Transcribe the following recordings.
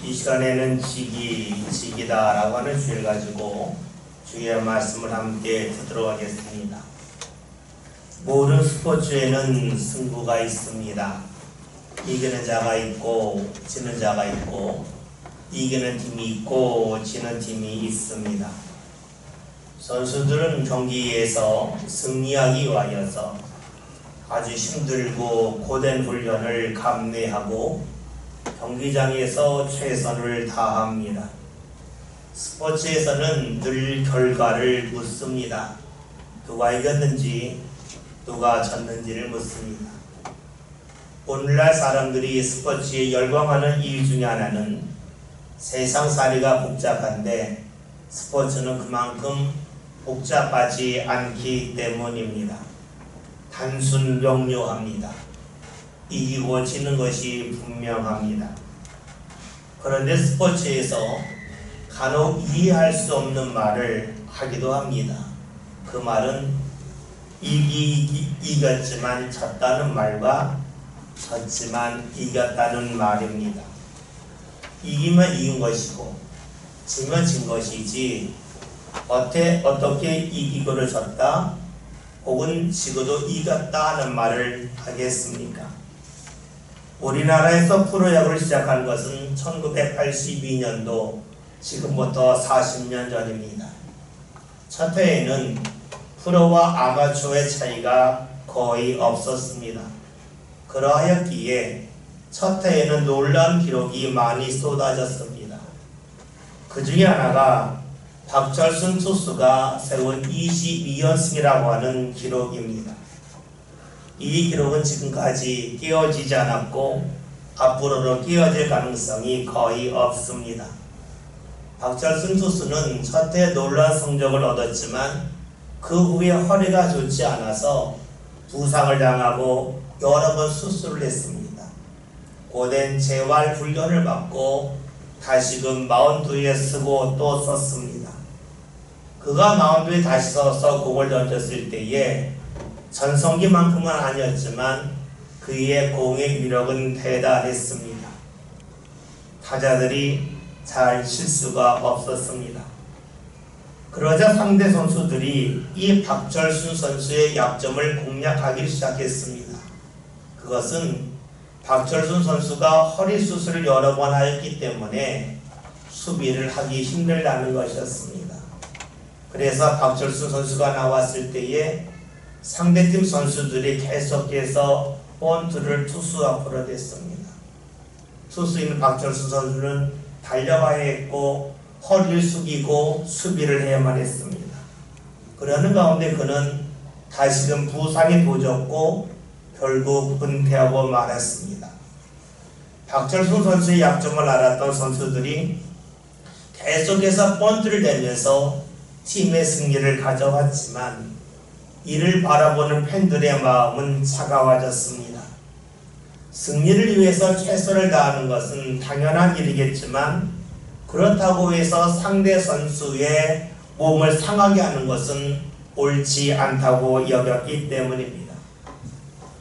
이 시간에는 지기다라고 하는 주제를 가지고 주의 말씀을 함께 듣도록 하겠습니다. 모든 스포츠에는 승부가 있습니다. 이기는 자가 있고 지는 자가 있고 이기는 팀이 있고 지는 팀이 있습니다. 선수들은 경기에서 승리하기 위하여서 아주 힘들고 고된 훈련을 감내하고 경기장에서 최선을 다합니다. 스포츠에서는 늘 결과를 묻습니다. 누가 이겼는지 누가 졌는지를 묻습니다. 오늘날 사람들이 스포츠에 열광하는 이유 중에 하나는 세상살이가 복잡한데 스포츠는 그만큼 복잡하지 않기 때문입니다. 단순 명료합니다. 이기고 지는 것이 분명합니다. 그런데 스포츠에서 간혹 이해할 수 없는 말을 하기도 합니다. 그 말은 이겼지만 졌다는 말과 졌지만 이겼다는 말입니다. 이기면 이긴 것이고 지면 진 것이지 어떻게 이기고를 졌다 혹은 지고도 이겼다 하는 말을 하겠습니까? 우리나라에서 프로야구를 시작한 것은 1982년도 지금부터 40년 전입니다. 첫 해에는 프로와 아마추어의 차이가 거의 없었습니다. 그러하였기에 첫 해에는 놀라운 기록이 많이 쏟아졌습니다. 그 중에 하나가 박철순 투수가 세운 22연승이라고 하는 기록입니다. 이 기록은 지금까지 깨어지지 않았고 앞으로도 깨어질 가능성이 거의 없습니다. 박철순 투수는 첫 해 놀라운 성적을 얻었지만 그 후에 허리가 좋지 않아서 부상을 당하고 여러 번 수술을 했습니다. 고된 재활 훈련을 받고 다시금 마운드에 서고 또 섰습니다. 그가 마운드에 다시 서서 공을 던졌을 때에 전성기만큼은 아니었지만 그의 공의 위력은 대단했습니다. 타자들이 잘 칠 수가 없었습니다. 그러자 상대 선수들이 이 박철순 선수의 약점을 공략하기 시작했습니다. 그것은 박철순 선수가 허리 수술을 여러 번 하였기 때문에 수비를 하기 힘들다는 것이었습니다. 그래서 박철순 선수가 나왔을 때에 상대팀 선수들이 계속해서 번트를 투수 앞으로 댔습니다. 투수인 박철순 선수는 달려가야 했고 허리를 숙이고 수비를 해야만 했습니다. 그러는 가운데 그는 다시금 부상에 도졌고 결국 은퇴하고 말았습니다. 박철순 선수의 약점을 알았던 선수들이 계속해서 번트를 대면서 팀의 승리를 가져왔지만 이를 바라보는 팬들의 마음은 차가워졌습니다. 승리를 위해서 최선을 다하는 것은 당연한 일이겠지만 그렇다고 해서 상대 선수의 몸을 상하게 하는 것은 옳지 않다고 여겼기 때문입니다.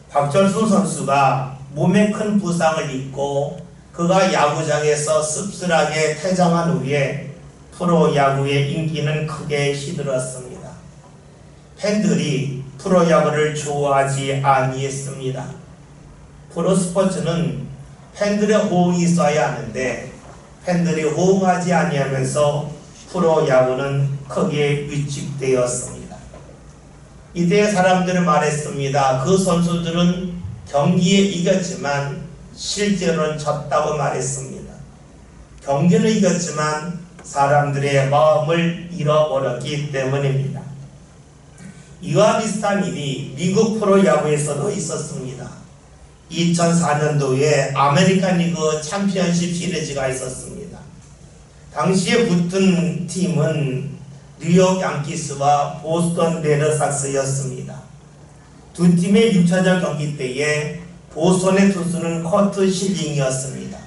박철순 선수가 몸에 큰 부상을 입고 그가 야구장에서 씁쓸하게 퇴장한 후에 프로야구의 인기는 크게 시들었습니다. 팬들이 프로야구를 좋아하지 아니했습니다. 프로스포츠는 팬들의 호응이 있어야 하는데 팬들이 호응하지 아니하면서 프로야구는 크게 위축되었습니다. 이때 사람들은 말했습니다. 그 선수들은 경기에 이겼지만 실제로는 졌다고 말했습니다. 경기는 이겼지만 사람들의 마음을 잃어버렸기 때문입니다. 이와 비슷한 일이 미국 프로야구에서도 있었습니다. 2004년도에 아메리칸 리그 챔피언십 시리즈가 있었습니다. 당시에 붙은 팀은 뉴욕 양키스와 보스턴 레드삭스였습니다. 두 팀의 6차전 경기 때에 보스턴의 투수는 커트 실링이었습니다.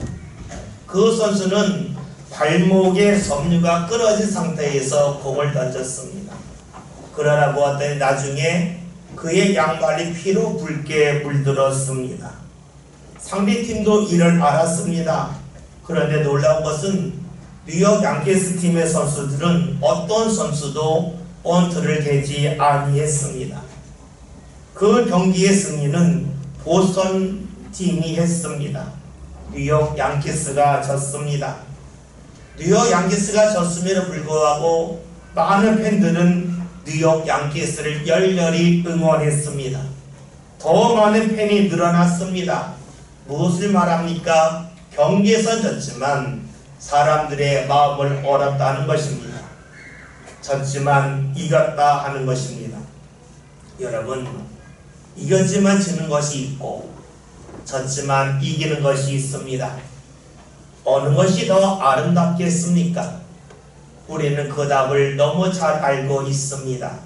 그 선수는 발목에 섬유가 끊어진 상태에서 공을 던졌습니다. 그러나 보았더니 나중에 그의 양발이 피로 붉게 물들었습니다. 상대팀도 이를 알았습니다. 그런데 놀라운 것은 뉴욕 양키스 팀의 선수들은 어떤 선수도 번트를 대지 아니했습니다. 그 경기의 승리는 보스턴 팀이 했습니다. 뉴욕 양키스가 졌습니다. 뉴욕 양키스가 졌음에도 불구하고 많은 팬들은 뉴욕 양키스를 열렬히 응원했습니다. 더 많은 팬이 늘어났습니다. 무엇을 말합니까? 경기에서 졌지만 사람들의 마음을 얻었다는 것입니다. 졌지만 이겼다 하는 것입니다. 여러분, 이겼지만 지는 것이 있고 졌지만 이기는 것이 있습니다. 어느 것이 더 아름답겠습니까? 우리는 그 답을 너무 잘 알고 있습니다.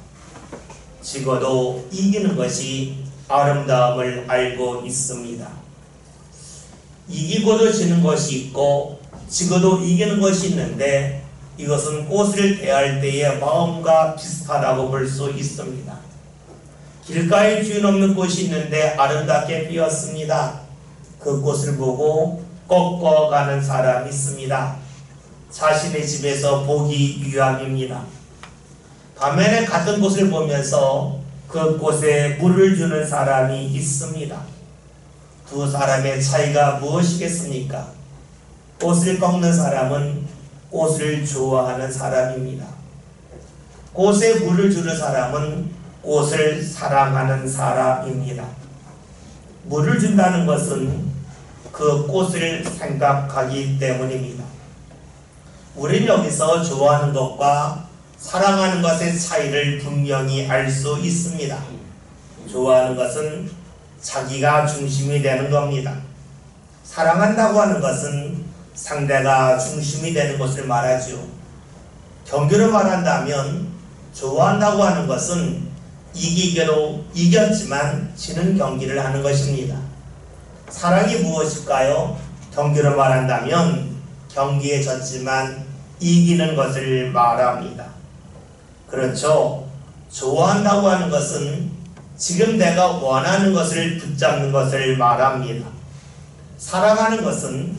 지고도 이기는 것이 아름다움을 알고 있습니다. 이기고도 지는 것이 있고 지고도 이기는 것이 있는데 이것은 꽃을 대할 때의 마음과 비슷하다고 볼 수 있습니다. 길가에 균 없는 꽃이 있는데 아름답게 피었습니다. 그 꽃을 보고 꺾어가는 사람이 있습니다. 자신의 집에서 보기 위함입니다. 반면에 같은 꽃을 보면서 그 꽃에 물을 주는 사람이 있습니다. 두 사람의 차이가 무엇이겠습니까? 꽃을 꺾는 사람은 꽃을 좋아하는 사람입니다. 꽃에 물을 주는 사람은 꽃을 사랑하는 사람입니다. 물을 준다는 것은 그 꽃을 생각하기 때문입니다. 우리는 여기서 좋아하는 것과 사랑하는 것의 차이를 분명히 알 수 있습니다. 좋아하는 것은 자기가 중심이 되는 겁니다. 사랑한다고 하는 것은 상대가 중심이 되는 것을 말하죠. 경기로 말한다면 좋아한다고 하는 것은 이기기로 이겼지만 지는 경기를 하는 것입니다. 사랑이 무엇일까요? 경기로 말한다면 경기에 졌지만 이기는 것을 말합니다. 그렇죠. 좋아한다고 하는 것은 지금 내가 원하는 것을 붙잡는 것을 말합니다. 사랑하는 것은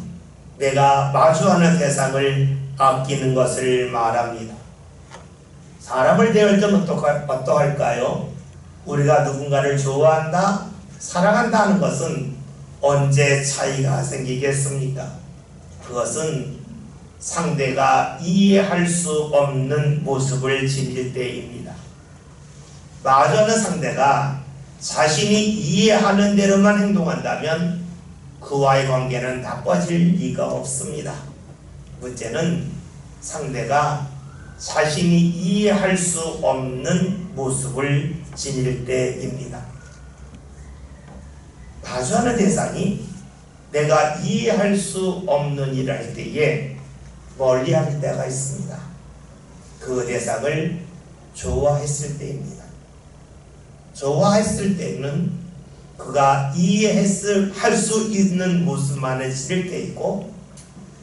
내가 마주하는 대상을 아끼는 것을 말합니다. 사람을 대할 때는 어떠할까요? 우리가 누군가를 좋아한다, 사랑한다 하는 것은 언제 차이가 생기겠습니까? 그것은 상대가 이해할 수 없는 모습을 지닐 때입니다. 마주하는 상대가 자신이 이해하는 대로만 행동한다면 그와의 관계는 나빠질 리가 없습니다. 문제는 상대가 자신이 이해할 수 없는 모습을 지닐 때입니다. 마주하는 대상이 내가 이해할 수 없는 일을 할 때에 멀리할 때가 있습니다. 그 대상을 좋아했을 때입니다. 좋아했을 때는 그가 이해할 수 있는 모습만을 지닐 때 있고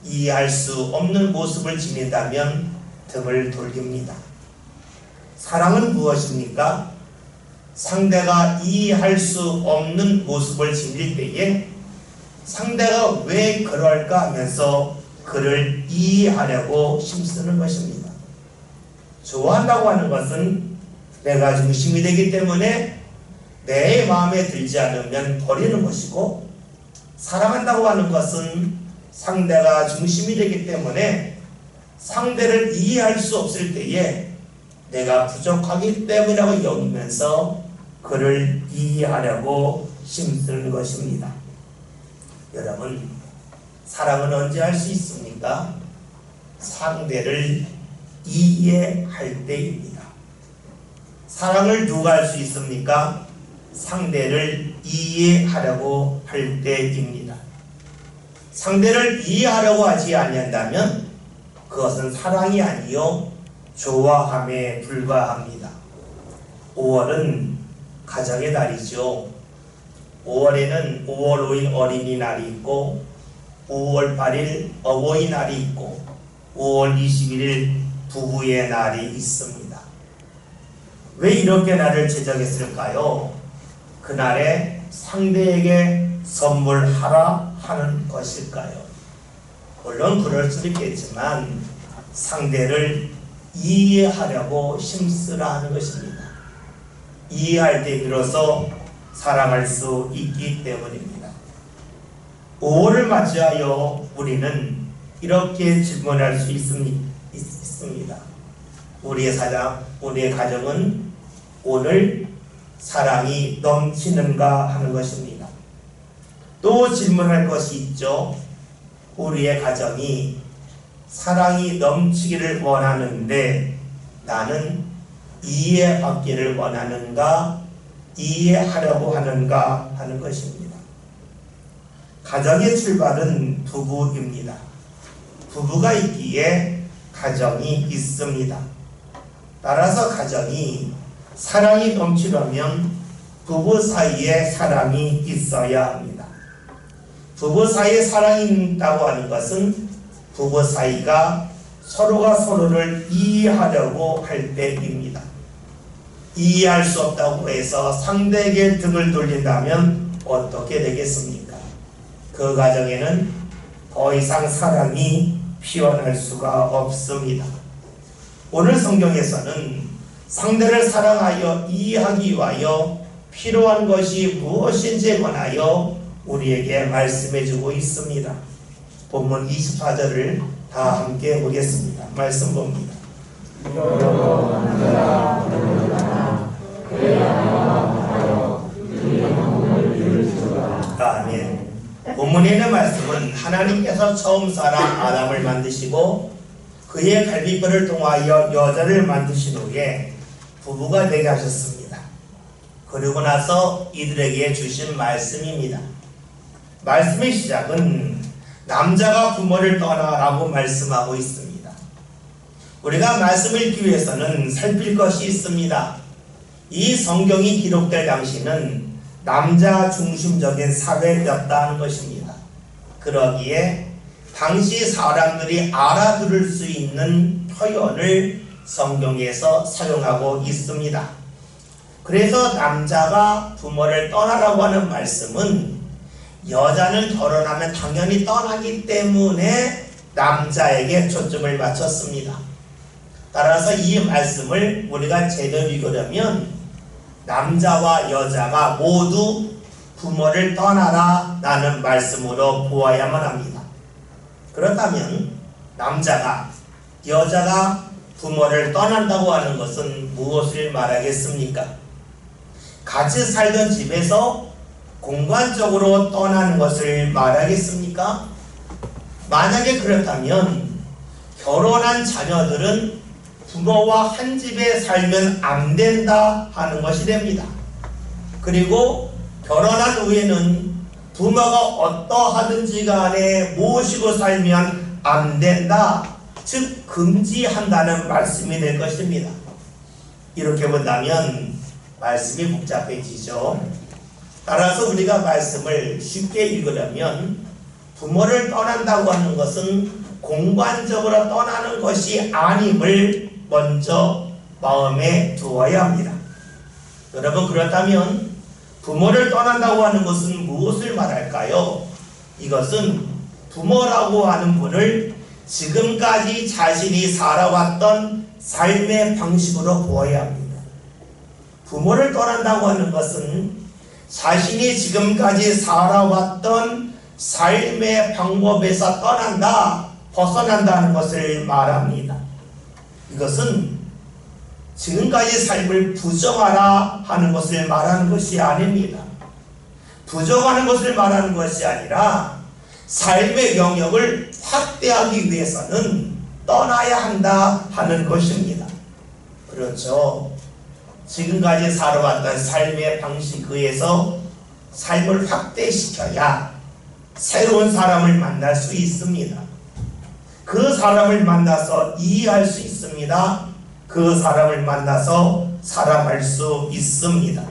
이해할 수 없는 모습을 지닌다면 등을 돌립니다. 사랑은 무엇입니까? 상대가 이해할 수 없는 모습을 지닐 때에 상대가 왜 그럴까 하면서 그를 이해하려고 힘쓰는 것입니다. 좋아한다고 하는 것은 내가 중심이 되기 때문에 내 마음에 들지 않으면 버리는 것이고, 사랑한다고 하는 것은 상대가 중심이 되기 때문에 상대를 이해할 수 없을 때에 내가 부족하기 때문이라고 여기면서 그를 이해하려고 힘쓰는 것입니다. 여러분, 사랑은 언제 할 수 있습니까? 상대를 이해할 때입니다. 사랑을 누가 할 수 있습니까? 상대를 이해하려고 할 때입니다. 상대를 이해하려고 하지 아니한다면 그것은 사랑이 아니요 좋아함에 불과합니다. 5월은 가정의 달이죠. 5월에는 5월 5일 어린이날이 있고 5월 8일 어버이날이 있고 5월 21일 부부의 날이 있습니다. 왜 이렇게 날을 제정했을까요? 그날에 상대에게 선물하라 하는 것일까요? 물론 그럴 수도 있겠지만 상대를 이해하려고 힘쓰라 하는 것입니다. 이해할 때 비로소 사랑할 수 있기 때문입니다. 5월을 맞이하여 우리는 이렇게 질문할 수 있습니다. 우리의 가정은 오늘 사랑이 넘치는가 하는 것입니다. 또 질문할 것이 있죠. 우리의 가정이 사랑이 넘치기를 원하는데 나는 이해받기를 원하는가, 이해하려고 하는가 하는 것입니다. 가정의 출발은 부부입니다. 부부가 있기에 가정이 있습니다. 따라서 가정이 사랑이 넘치려면 부부 사이에 사랑이 있어야 합니다. 부부 사이에 사랑이 있다고 하는 것은 부부 사이가 서로가 서로를 이해하려고 할 때입니다. 이해할 수 없다고 해서 상대에게 등을 돌린다면 어떻게 되겠습니까? 그 가정에는 더 이상 사랑이 피어날 수가 없습니다. 오늘 성경에서는 상대를 사랑하여 이해하기 위하여 필요한 것이 무엇인지에 관하여 우리에게 말씀해주고 있습니다. 본문 24절을 다 함께 보겠습니다. 말씀 봅니다. 아멘. 본문에 있는 말씀은 하나님께서 처음 사람 아담을 만드시고 그의 갈비뼈를 통하여 여자를 만드신 후에 부부가 되게 하셨습니다. 그리고 나서 이들에게 주신 말씀입니다. 말씀의 시작은 남자가 부모를 떠나라고 말씀하고 있습니다. 우리가 말씀을 읽기 위해서는 살필 것이 있습니다. 이 성경이 기록될 당시는 남자 중심적인 사회였다는 것입니다. 그러기에 당시 사람들이 알아들을 수 있는 표현을 성경에서 사용하고 있습니다. 그래서 남자가 부모를 떠나라고 하는 말씀은 여자는 결혼하면 당연히 떠나기 때문에 남자에게 초점을 맞췄습니다. 따라서 이 말씀을 우리가 제대로 읽으려면 남자와 여자가 모두 부모를 떠나라 라는 말씀으로 보아야만 합니다. 그렇다면 남자가 여자가 부모를 떠난다고 하는 것은 무엇을 말하겠습니까? 같이 살던 집에서 공간적으로 떠나는 것을 말하겠습니까? 만약에 그렇다면 결혼한 자녀들은 부모와 한 집에 살면 안 된다 하는 것이 됩니다. 그리고 결혼한 후에는 부모가 어떠하든지 간에 모시고 살면 안 된다, 즉 금지한다는 말씀이 될 것입니다. 이렇게 본다면 말씀이 복잡해지죠. 따라서 우리가 말씀을 쉽게 읽으려면 부모를 떠난다고 하는 것은 공간적으로 떠나는 것이 아님을 먼저 마음에 두어야 합니다. 여러분, 그렇다면 부모를 떠난다고 하는 것은 무엇을 말할까요? 이것은 부모라고 하는 분을 지금까지 자신이 살아왔던 삶의 방식으로 보아야 합니다. 부모를 떠난다고 하는 것은 자신이 지금까지 살아왔던 삶의 방법에서 떠난다, 벗어난다는 것을 말합니다. 이것은 지금까지 삶을 부정하라 하는 것을 말하는 것이 아닙니다. 부정하는 것을 말하는 것이 아니라 삶의 영역을 확대하기 위해서는 떠나야 한다 하는 것입니다. 그렇죠. 지금까지 살아왔던 삶의 방식에서 삶을 확대시켜야 새로운 사람을 만날 수 있습니다. 그 사람을 만나서 이해할 수 있습니다. 그 사람을 만나서 사랑할 수 있습니다.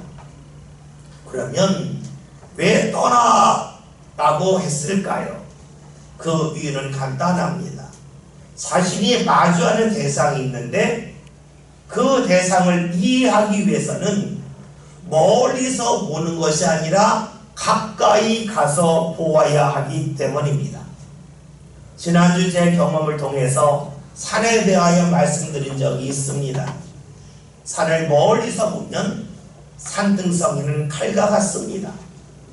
그러면 왜 떠나라고 했을까요? 그 이유는 간단합니다. 자신이 마주하는 대상이 있는데 그 대상을 이해하기 위해서는 멀리서 보는 것이 아니라 가까이 가서 보아야 하기 때문입니다. 지난주 제 경험을 통해서 산에 대하여 말씀드린 적이 있습니다. 산을 멀리서 보면 산등성이는 칼과 같습니다.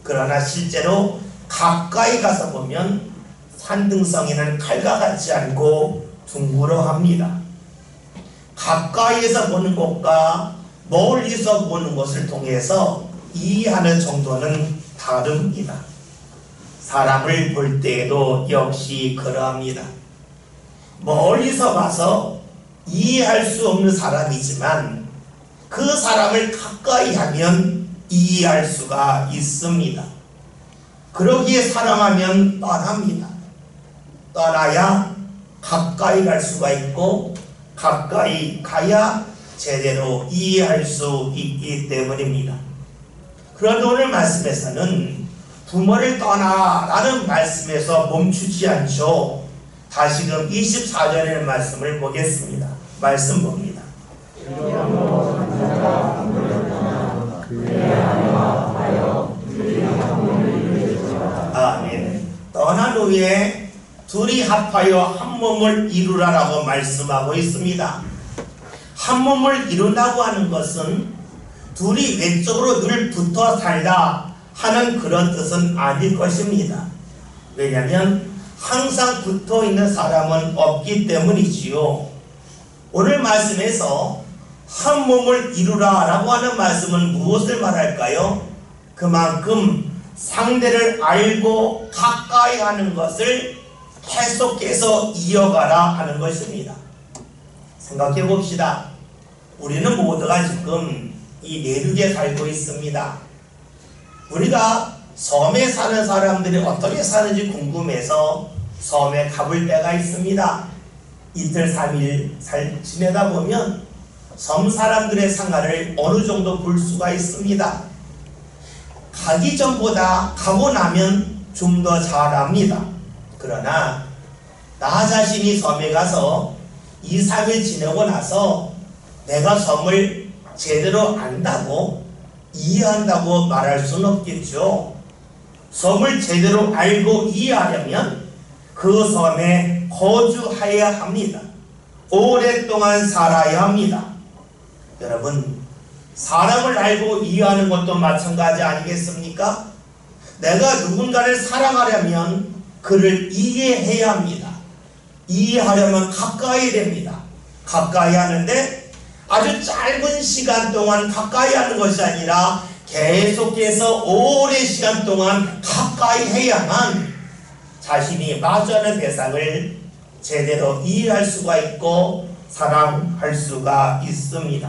그러나 실제로 가까이 가서 보면 산등성이는 칼과 같지 않고 둥그러합니다. 가까이에서 보는 것과 멀리서 보는 것을 통해서 이해하는 정도는 다릅니다. 사람을 볼 때에도 역시 그러합니다. 멀리서 봐서 이해할 수 없는 사람이지만 그 사람을 가까이 하면 이해할 수가 있습니다. 그러기에 사랑하면 떠납니다. 떠나야 가까이 갈 수가 있고 가까이 가야 제대로 이해할 수 있기 때문입니다. 그런데 오늘 말씀에서는 부모를 떠나라는 말씀에서 멈추지 않죠. 다시금 24절의 말씀을 보겠습니다. 말씀 봅니다. 아멘. 떠난 후에 둘이 합하여 한 몸을 이루라라고 말씀하고 있습니다. 한 몸을 이룬다고 하는 것은 둘이 외적으로 늘 붙어 살다 하는 그런 뜻은 아닐 것입니다. 왜냐하면 항상 붙어 있는 사람은 없기 때문이지요. 오늘 말씀에서 한 몸을 이루라 라고 하는 말씀은 무엇을 말할까요? 그만큼 상대를 알고 가까이 하는 것을 계속해서 이어가라 하는 것입니다. 생각해 봅시다. 우리는 모두가 지금 이 내륙에 살고 있습니다. 우리가 섬에 사는 사람들이 어떻게 사는지 궁금해서 섬에 가볼 때가 있습니다. 이틀 3일 지내다 보면 섬 사람들의 생활을 어느 정도 볼 수가 있습니다. 가기 전보다 가고 나면 좀 더 잘 압니다. 그러나 나 자신이 섬에 가서 2, 3일 지내고 나서 내가 섬을 제대로 안다고 이해한다고 말할 수는 없겠죠. 섬을 제대로 알고 이해하려면 그 섬에 거주해야 합니다. 오랫동안 살아야 합니다. 여러분, 사람을 알고 이해하는 것도 마찬가지 아니겠습니까? 내가 누군가를 사랑하려면 그를 이해해야 합니다. 이해하려면 가까이 됩니다. 가까이 하는데 아주 짧은 시간 동안 가까이 하는 것이 아니라 계속해서 오랜 시간 동안 가까이 해야만 자신이 마주하는 대상을 제대로 이해할 수가 있고 사랑할 수가 있습니다.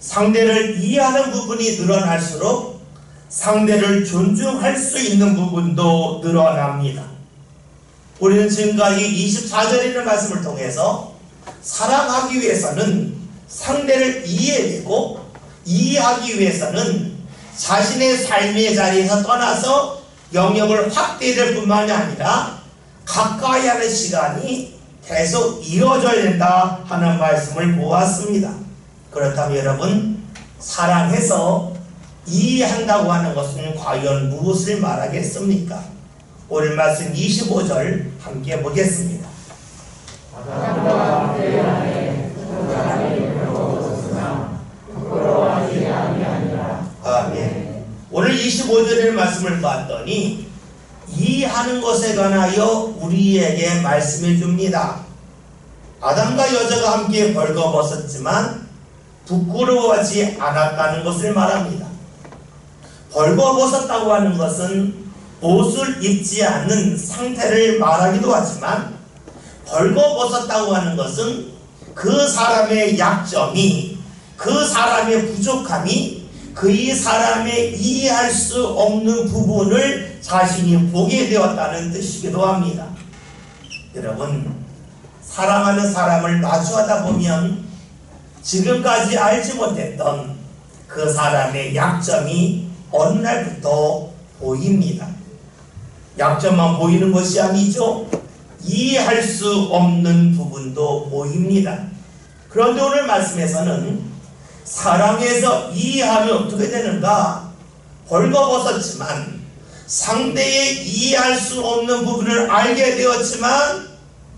상대를 이해하는 부분이 늘어날수록 상대를 존중할 수 있는 부분도 늘어납니다. 우리는 지금까지 24절에 있는 말씀을 통해서 사랑하기 위해서는 상대를 이해되고 이해하기 위해서는 자신의 삶의 자리에서 떠나서 영역을 확대될 뿐만이 아니라 가까이 하는 시간이 계속 이어져야 된다 하는 말씀을 보았습니다. 그렇다면 여러분, 사랑해서 이해한다고 하는 것은 과연 무엇을 말하겠습니까? 오늘 말씀 25절 함께 보겠습니다. 아멘. 오늘 25절의 말씀을 봤더니 이해하는 것에 관하여 우리에게 말씀해 줍니다. 아담과 여자가 함께 벌거벗었지만 부끄러워하지 않았다는 것을 말합니다. 벌거벗었다고 하는 것은 옷을 입지 않는 상태를 말하기도 하지만 벌거벗었다고 하는 것은 그 사람의 약점이, 그 사람의 부족함이, 그 사람의 이해할 수 없는 부분을 자신이 보게 되었다는 뜻이기도 합니다. 여러분, 사랑하는 사람을 마주하다 보면 지금까지 알지 못했던 그 사람의 약점이 어느 날부터 보입니다. 약점만 보이는 것이 아니죠. 이해할 수 없는 부분도 보입니다. 그런데 오늘 말씀에서는 사랑해서 이해하면 어떻게 되는가? 벌거벗었지만 상대의 이해할 수 없는 부분을 알게 되었지만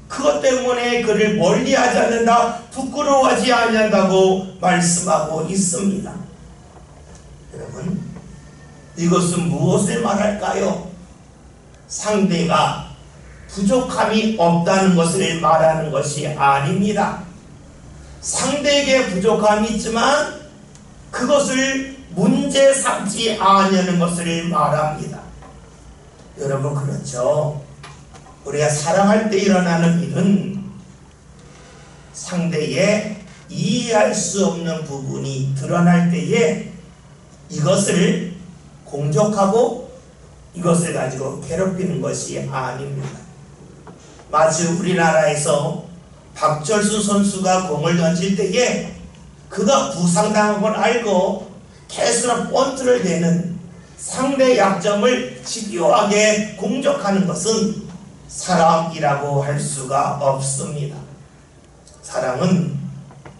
그것 때문에 그를 멀리하지 않는다, 부끄러워하지 아니한다고 말씀하고 있습니다. 여러분, 이것은 무엇을 말할까요? 상대가 부족함이 없다는 것을 말하는 것이 아닙니다. 상대에게 부족함이 있지만 그것을 문제 삼지 아니하는 것을 말합니다. 여러분, 그렇죠? 우리가 사랑할 때 일어나는 일은 상대의 이해할 수 없는 부분이 드러날 때에 이것을 공격하고 이것을 가지고 괴롭히는 것이 아닙니다. 마치 우리나라에서 박철수 선수가 공을 던질 때에 그가 부상당한 걸 알고 계속 번트를 대는 상대 약점을 집요하게 공격하는 것은 사랑이라고 할 수가 없습니다. 사랑은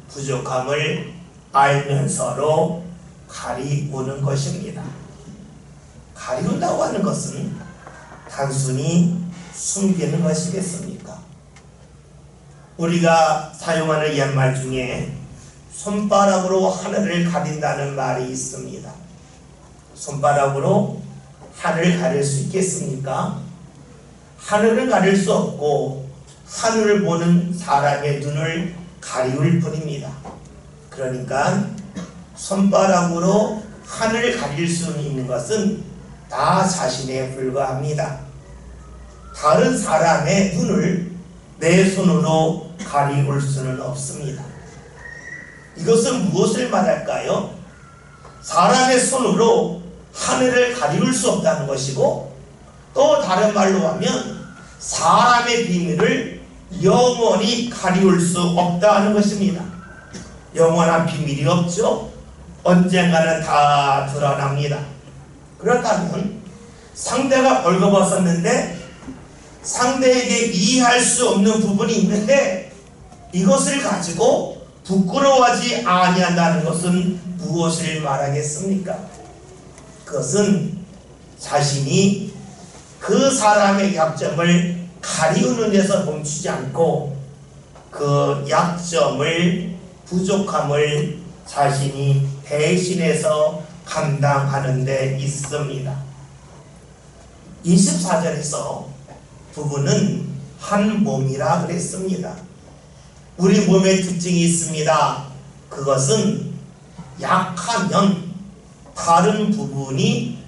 부족함을 알면서로 가리우는 것입니다. 가리운다고 하는 것은 단순히 숨기는 것이겠습니까? 우리가 사용하는 옛말 중에 손바닥으로 하늘을 가린다는 말이 있습니다. 손바닥으로 하늘을 가릴 수 있겠습니까? 하늘을 가릴 수 없고 하늘을 보는 사람의 눈을 가리울 뿐입니다. 그러니까 손바닥으로 하늘을 가릴 수 있는 것은 나 자신에 불과합니다. 다른 사람의 눈을 내 손으로 가리울 수는 없습니다. 이것은 무엇을 말할까요? 사람의 손으로 하늘을 가리울 수 없다는 것이고, 또 다른 말로 하면 사람의 비밀을 영원히 가리울 수 없다는 것입니다. 영원한 비밀이 없죠. 언젠가는 다 드러납니다. 그렇다면 상대가 벌거벗었는데 상대에게 이해할 수 없는 부분이 있는데 이것을 가지고 부끄러워하지 아니한다는 것은 무엇을 말하겠습니까? 그것은 자신이 그 사람의 약점을 가리우는 데서 멈추지 않고 그 약점을, 부족함을 자신이 대신해서 감당하는 데 있습니다. 24절에서 부부는 한 몸이라 그랬습니다. 우리 몸에 특징이 있습니다. 그것은 약하면 다른 부분이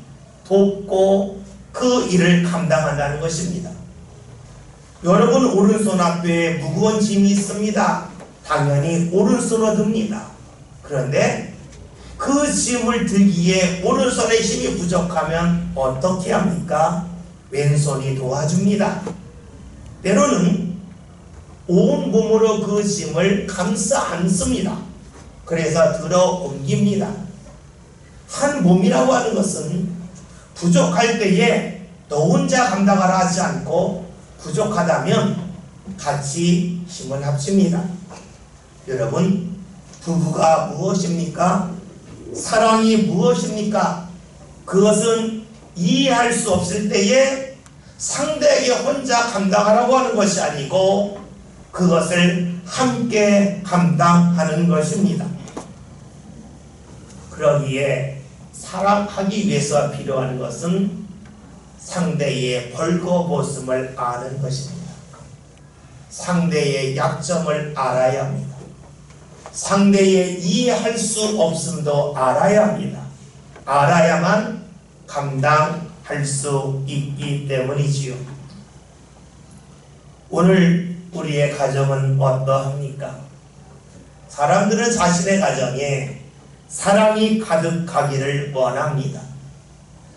돕고 그 일을 감당한다는 것입니다. 여러분, 오른손 앞에 무거운 짐이 있습니다. 당연히 오른손으로 듭니다. 그런데 그 짐을 들기에 오른손의 힘이 부족하면 어떻게 합니까? 왼손이 도와줍니다. 때로는 온 몸으로 그 짐을 감싸 안습니다. 그래서 들어 옮깁니다. 한 몸이라고 하는 것은 부족할 때에 너 혼자 감당하라 하지 않고 부족하다면 같이 힘을 합칩니다. 여러분, 부부가 무엇입니까? 사랑이 무엇입니까? 그것은 이해할 수 없을 때에 상대에게 혼자 감당하라고 하는 것이 아니고 그것을 함께 감당하는 것입니다. 그러기에 사랑하기 위해서 필요한 것은 상대의 벌거벗음을 아는 것입니다. 상대의 약점을 알아야 합니다. 상대의 이해할 수 없음도 알아야 합니다. 알아야만 감당할 수 있기 때문이지요. 오늘 우리의 가정은 어떠합니까? 사람들은 자신의 가정에 사랑이 가득하기를 원합니다.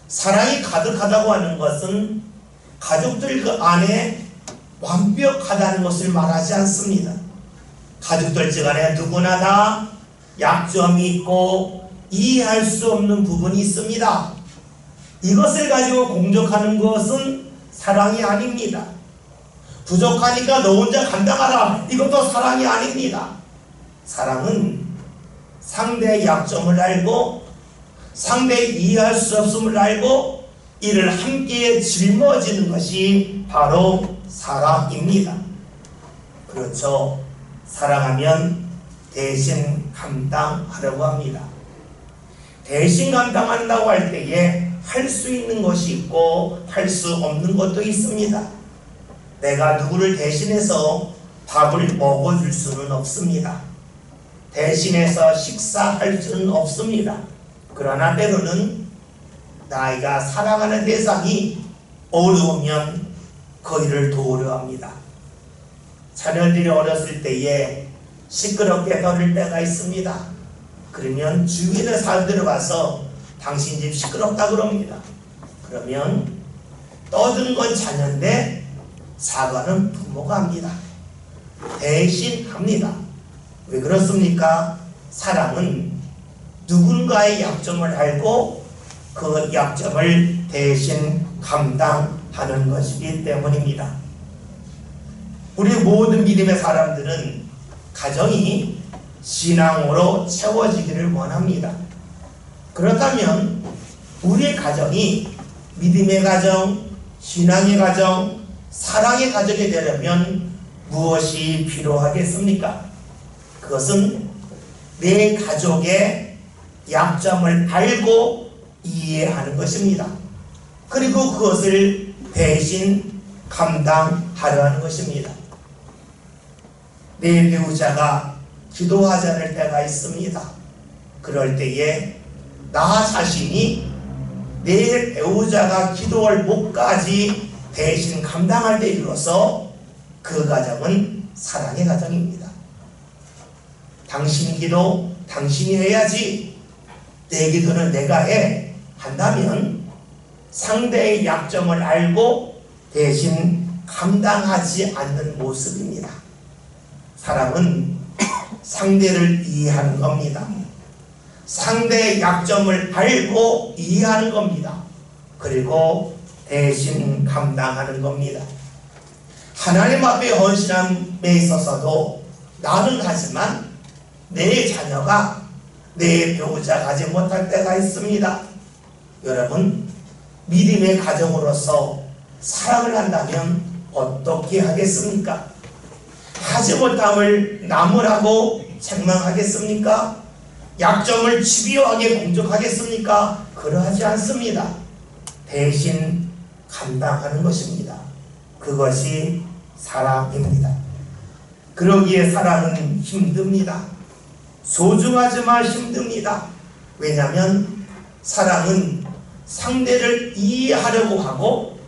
사랑이 가득하다고 하는 것은 가족들 그 안에 완벽하다는 것을 말하지 않습니다. 가족들 간에 누구나 다 약점이 있고 이해할 수 없는 부분이 있습니다. 이것을 가지고 공격하는 것은 사랑이 아닙니다. 부족하니까 너 혼자 감당하라, 이것도 사랑이 아닙니다. 사랑은 상대의 약점을 알고 상대의 이해할 수 없음을 알고 이를 함께 짊어지는 것이 바로 사랑입니다. 그렇죠. 사랑하면 대신 감당하려고 합니다. 대신 감당한다고 할 때에 할 수 있는 것이 있고 할 수 없는 것도 있습니다. 내가 누구를 대신해서 밥을 먹어줄 수는 없습니다. 대신해서 식사할 수는 없습니다. 그러나 때로는 나이가 사랑하는 대상이 어려우면 그 일을 도우려 합니다. 자녀들이 어렸을 때에 시끄럽게 떠들 때가 있습니다. 그러면 주위에 있는 사람들을 와서 당신 집 시끄럽다 그럽니다. 그러면 떠드는 건 자녀인데 사과는 부모가 합니다. 대신합니다. 왜 그렇습니까? 사랑은 누군가의 약점을 알고 그 약점을 대신 감당하는 것이기 때문입니다. 우리 모든 믿음의 사람들은 가정이 신앙으로 채워지기를 원합니다. 그렇다면 우리의 가정이 믿음의 가정, 신앙의 가정, 사랑의 가정이 되려면 무엇이 필요하겠습니까? 그것은 내 가족의 약점을 알고 이해하는 것입니다. 그리고 그것을 대신 감당하려 하는 것입니다. 내 배우자가 기도하지 않을 때가 있습니다. 그럴 때에 나 자신이 내 배우자가 기도할 목까지 대신 감당할 때 이르러서 그 가정은 사랑의 가정입니다. 당신 기도 당신이 해야지, 내 기도는 내가 해 한다면 상대의 약점을 알고 대신 감당하지 않는 모습입니다. 사랑은 상대를 이해하는 겁니다. 상대의 약점을 알고 이해하는 겁니다. 그리고 대신 감당하는 겁니다. 하나님 앞에 헌신함에 있어서도 나는 하지만 내 자녀가, 내 배우자가 하지 못할 때가 있습니다. 여러분, 믿음의 가정으로서 사랑을 한다면 어떻게 하겠습니까? 하지 못함을 나무라고 책망하겠습니까? 약점을 집요하게 공격하겠습니까? 그러하지 않습니다. 대신 감당하는 것입니다. 그것이 사랑입니다. 그러기에 사랑은 힘듭니다. 소중하지만 힘듭니다. 왜냐하면 사랑은 상대를 이해하려고 하고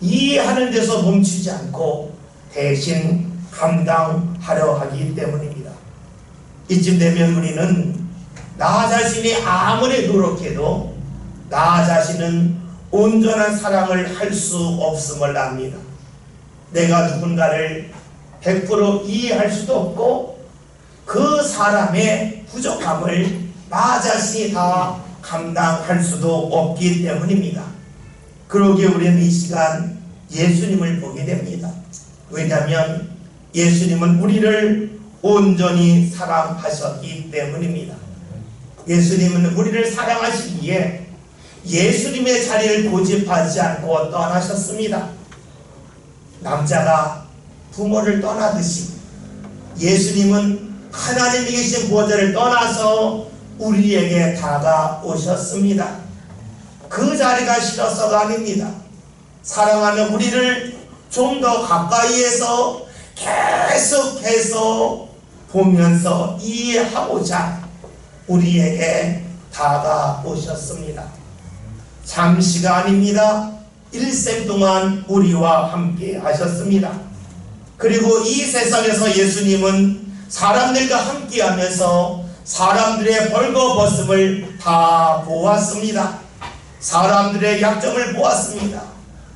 이해하는 데서 멈추지 않고 대신 감당하려 하기 때문입니다. 이쯤 되면 우리는 나 자신이 아무리 노력해도 나 자신은 온전한 사랑을 할 수 없음을 압니다. 내가 누군가를 100% 이해할 수도 없고 그 사람의 부족함을 나 자신이 다 감당할 수도 없기 때문입니다. 그러기에 우리는 이 시간 예수님을 보게 됩니다. 왜냐하면 예수님은 우리를 온전히 사랑하셨기 때문입니다. 예수님은 우리를 사랑하시기에 예수님의 자리를 고집하지 않고 떠나셨습니다. 남자가 부모를 떠나듯이 예수님은 하나님이 계신 보좌를 떠나서 우리에게 다가오셨습니다. 그 자리가 싫어서가 아닙니다. 사랑하는 우리를 좀 더 가까이에서 계속해서 보면서 이해하고자 우리에게 다가오셨습니다. 잠시가 아닙니다. 일생 동안 우리와 함께 하셨습니다. 그리고 이 세상에서 예수님은 사람들과 함께 하면서 사람들의 벌거벗음을 다 보았습니다. 사람들의 약점을 보았습니다.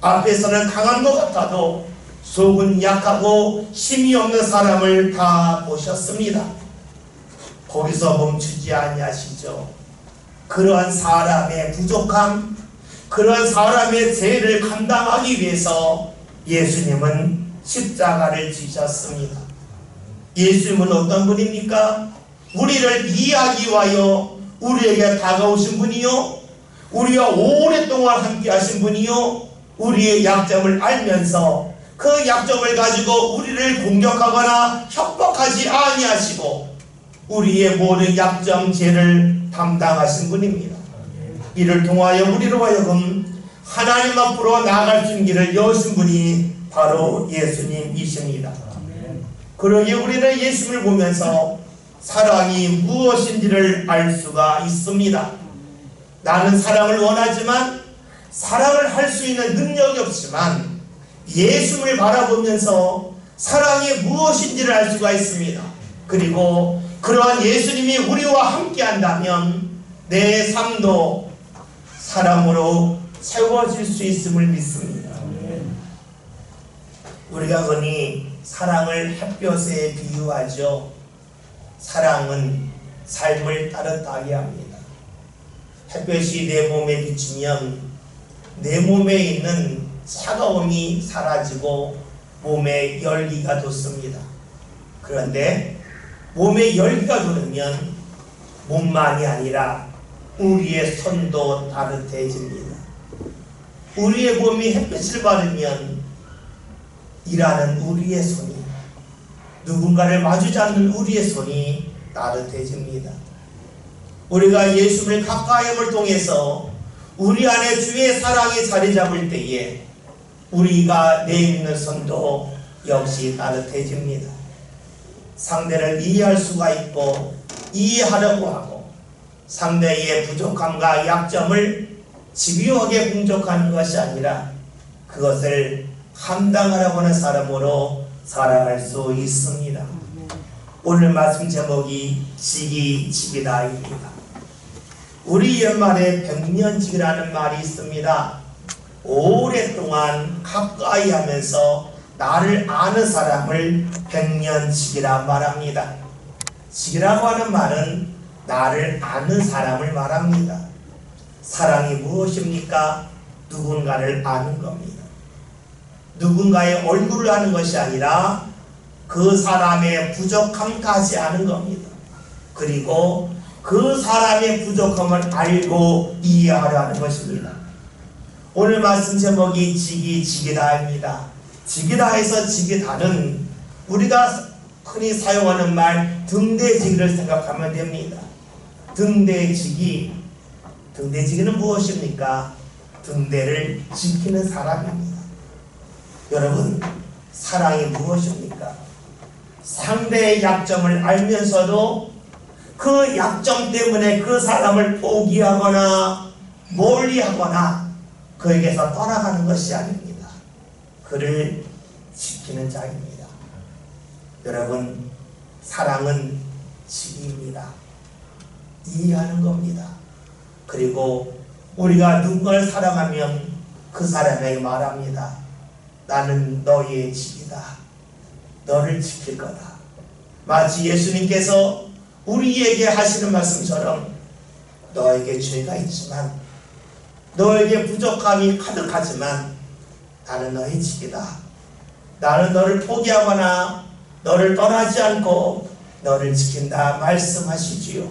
앞에서는 강한 것 같아도 속은 약하고 힘이 없는 사람을 다 보셨습니다. 거기서 멈추지 아니하시죠. 그러한 사람의 부족함, 그러한 사람의 죄를 감당하기 위해서 예수님은 십자가를 지셨습니다. 예수님은 어떤 분입니까? 우리를 이해하기 위하여 우리에게 다가오신 분이요, 우리와 오랫동안 함께 하신 분이요, 우리의 약점을 알면서 그 약점을 가지고 우리를 공격하거나 협박하지 아니하시고 우리의 모든 약점 죄를 담당하신 분입니다. 이를 통하여 우리로 하여금 하나님 앞으로 나아갈 수 있는 길을 여신 분이 바로 예수님이십니다. 그러기에 우리는 예수님을 보면서 사랑이 무엇인지를 알 수가 있습니다. 나는 사랑을 원하지만 사랑을 할 수 있는 능력이 없지만 예수님을 바라보면서 사랑이 무엇인지를 알 수가 있습니다. 그리고 그러한 예수님이 우리와 함께 한다면 내 삶도 사랑으로 채워질 수 있음을 믿습니다. 우리가 흔히 사랑을 햇볕에 비유하죠. 사랑은 삶을 따뜻하게 합니다. 햇볕이 내 몸에 비치면 내 몸에 있는 차가움이 사라지고 몸에 열기가 돋습니다. 그런데 몸에 열기가 돋으면 몸만이 아니라 우리의 손도 따뜻해집니다. 우리의 몸이 햇빛을 받으면 일하는 우리의 손이, 누군가를 마주지 않는 우리의 손이 따뜻해집니다. 우리가 예수를 가까이 함을 통해서 우리 안에 주의 사랑이 자리 잡을 때에 우리가 내밀는 손도 역시 따뜻해집니다. 상대를 이해할 수가 있고 이해하려고 하고 상대의 부족함과 약점을 집요하게 공격하는 것이 아니라 그것을 감당하려고 하는 사람으로 살아갈 수 있습니다. 오늘 말씀 제목이 지기지기다입니다. 우리 옛말에 백년지기라는 말이 있습니다. 오랫동안 가까이 하면서 나를 아는 사람을 백년지기라 말합니다. 지기라고 하는 말은 나를 아는 사람을 말합니다. 사랑이 무엇입니까? 누군가를 아는 겁니다. 누군가의 얼굴을 아는 것이 아니라 그 사람의 부족함까지 아는 겁니다. 그리고 그 사람의 부족함을 알고 이해하려 하는 것입니다. 오늘 말씀 제목이 지기다입니다. 지기다에서 지기다는 우리가 흔히 사용하는 말 등대지기를 생각하면 됩니다. 등대지기는 무엇입니까? 등대를 지키는 사람입니다. 여러분, 사랑이 무엇입니까? 상대의 약점을 알면서도 그 약점 때문에 그 사람을 포기하거나 멀리하거나 그에게서 떠나가는 것이 아닙니다. 그를 지키는 자입니다. 여러분, 사랑은 지기입니다. 이해하는 겁니다. 그리고 우리가 누군가를 사랑하면 그 사람에게 말합니다. 나는 너의 지기다. 너를 지킬 거다. 마치 예수님께서 우리에게 하시는 말씀처럼 너에게 죄가 있지만 너에게 부족함이 가득하지만 나는 너의 지기다. 나는 너를 포기하거나 너를 떠나지 않고 너를 지킨다 말씀하시지요.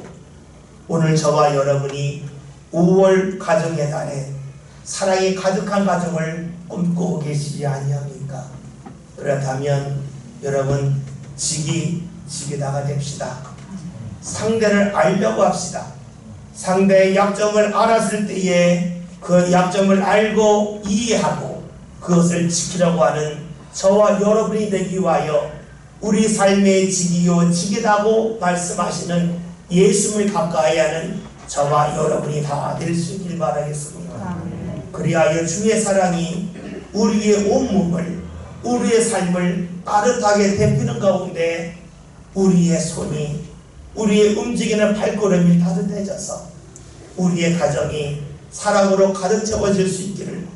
오늘 저와 여러분이 5월 가정의 달에 사랑이 가득한 가정을 꿈꾸고 계시지 아니합니까? 그렇다면 여러분 지기다가 됩시다. 상대를 알려고 합시다. 상대의 약점을 알았을 때에 그 약점을 알고 이해하고 그것을 지키려고 하는 저와 여러분이 되기 위하여 우리 삶의 지기요 지기다고 말씀하시는 예수님을 가까이 하는 저와 여러분이 다 될 수 있길 바라겠습니다. 그리하여 주의 사랑이 우리의 온몸을 우리의 삶을 따뜻하게 데피는 가운데 우리의 손이 우리의 움직이는 발걸음이 따뜻해져서 우리의 가정이 사랑으로 가득 채워질 수 있기를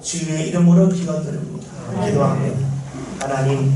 주의 이름으로 기원드립니다. 기도합니다. 하나님,